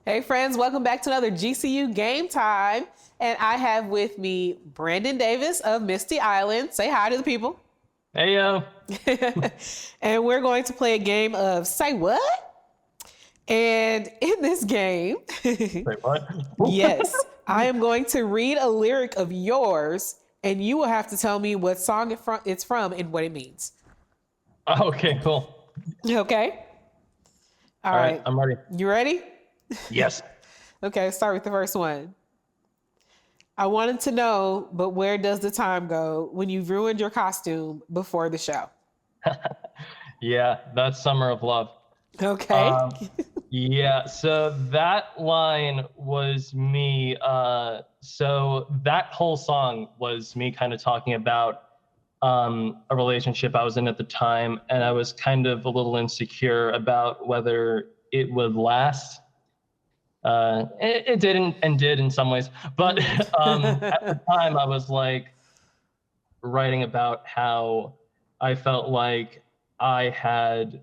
Hey friends, welcome back to another GCU Game Time. And I have with me Brandon Davis of Misty Island. Say hi to the people. Hey yo. And we're going to play a game of Say What? And in this game, Wait, what? yes, I am going to read a lyric of yours and you will have to tell me what song it's from and what it means. Okay, cool. Okay? All All right. right, I'm ready. You ready? Yes. Okay, start with the first one. I wanted to know, but where does the time go when you've ruined your costume before the show? Yeah, that's Summer of Love. Okay. Yeah, so that line was me. So that whole song was me kind of talking about a relationship I was in at the time, and I was kind of a little insecure about whether it would last. It didn't and did in some ways, but at the time I was like writing about how I felt like I had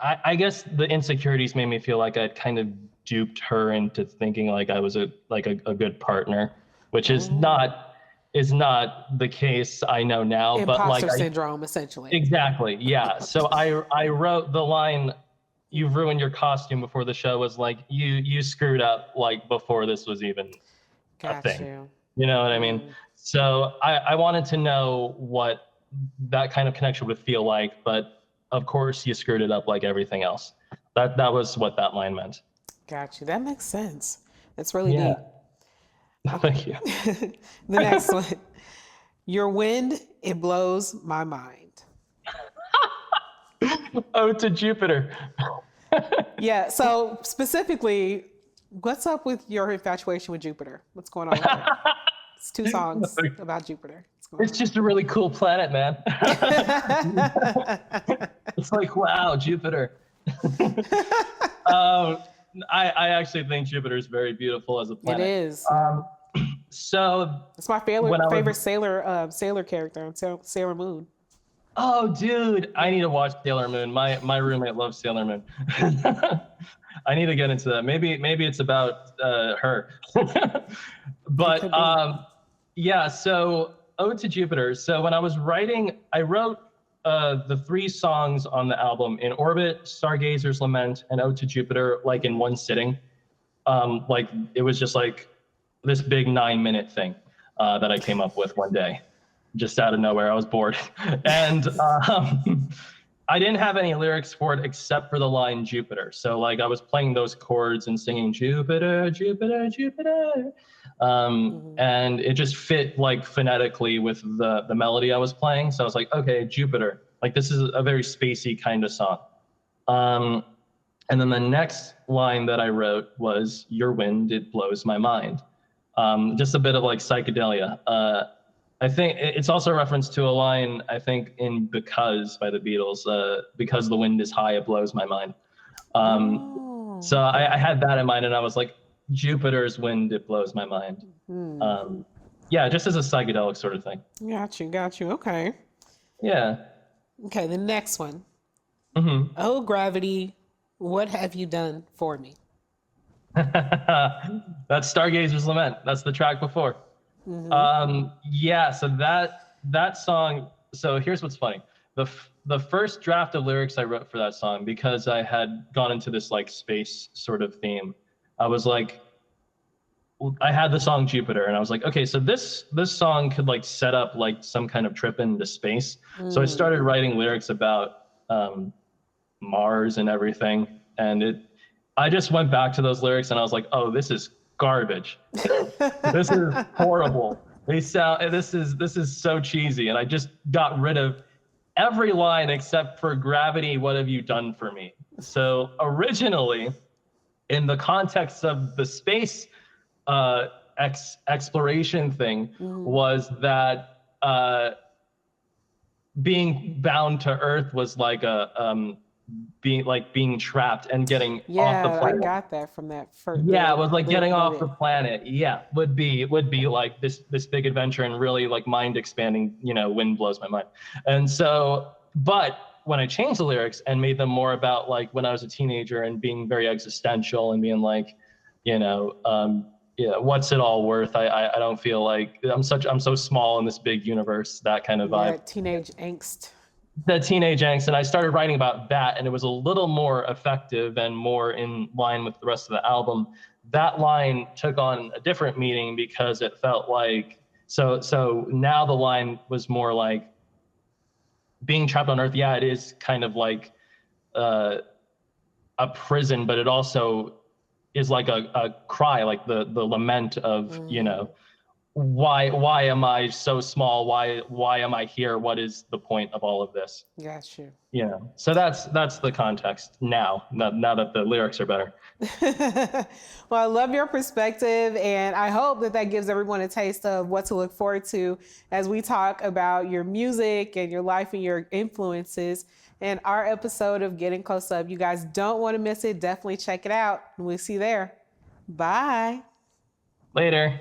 I guess the insecurities made me feel like I'd kind of duped her into thinking like I was a good partner, which is not the case. I know now, but like Imposter syndrome, essentially. exactly, yeah. So I wrote the line, "You've ruined your costume before the show," was like you screwed up like before this was even a Got thing. you. You know what I mean? So I wanted to know what that kind of connection would feel like, but of course you screwed it up like everything else. That was what that line meant. Got you. That makes sense. That's really Yeah. neat. Thank you. The next one. Your wind, it blows my mind. Oh, to Jupiter. Yeah. So specifically, what's up with your infatuation with Jupiter? What's going on there? It's two songs about Jupiter. It's just a really cool planet, man. It's like, wow, Jupiter. I actually think Jupiter is very beautiful as a planet. It is. So It's my favorite sailor character on Sailor Moon. oh, dude, I need to watch Sailor Moon. My roommate loves Sailor Moon. I need to get into that. Maybe it's about her. But yeah. So Ode to Jupiter. So when I was writing, I wrote the three songs on the album: In Orbit, Stargazer's Lament, and Ode to Jupiter, like in one sitting. Like it was just like this big 9-minute thing that I came up with one day, just out of nowhere. I was bored, and I didn't have any lyrics for it except for the line Jupiter. So like I was playing those chords and singing Jupiter, Jupiter, Jupiter, and it just fit like phonetically with the melody I was playing. So I was like, okay, Jupiter. Like this is a very spacey kind of song. And then the next line that I wrote was Your wind, it blows my mind. Just a bit of like psychedelia. I think it's also a reference to a line, I think, in Because by the Beatles, because the wind is high, it blows my mind. So I had that in mind, and I was like, Jupiter's wind, it blows my mind. Yeah, just as a psychedelic sort of thing. Got you. Okay. Yeah. Okay, the next one. Mm-hmm. Oh, gravity, what have you done for me? That's Stargazer's Lament. That's the track before. Yeah, so that song, so here's what's funny. The first draft of lyrics I wrote for that song, because I had gone into this like space sort of theme, I was like, I had the song Jupiter, and I was like, okay, so this song could like set up like some kind of trip into space. So I started writing lyrics about Mars and everything, and I just went back to those lyrics and I was like, oh, this is garbage. This is horrible. This is so cheesy, and I just got rid of every line except for gravity, what have you done for me? So originally, in the context of the space exploration thing, was that being bound to Earth was like being trapped and getting off the planet. I got that from that first. Yeah, it was like getting off the planet. Yeah, would be like this big adventure and really like mind expanding. You know, wind blows my mind. And so, but when I changed the lyrics and made them more about like when I was a teenager and being very existential and being like, what's it all worth? I don't feel like I'm so small in this big universe, that kind of vibe. Yeah, teenage angst. The teenage angst. And I started writing about that, and it was a little more effective and more in line with the rest of the album. That line took on a different meaning because it felt like, so now the line was more like being trapped on Earth. Yeah, it is kind of like a prison, but it also is like a cry, like the lament of, why am I so small? Why am I here? What is the point of all of this? Got you. So that's the context now that the lyrics are better. Well, I love your perspective, and I hope that gives everyone a taste of what to look forward to as we talk about your music and your life and your influences in our episode of Getting Close Up. You guys don't want to miss it. Definitely check it out, and we'll see you there. Bye. Later.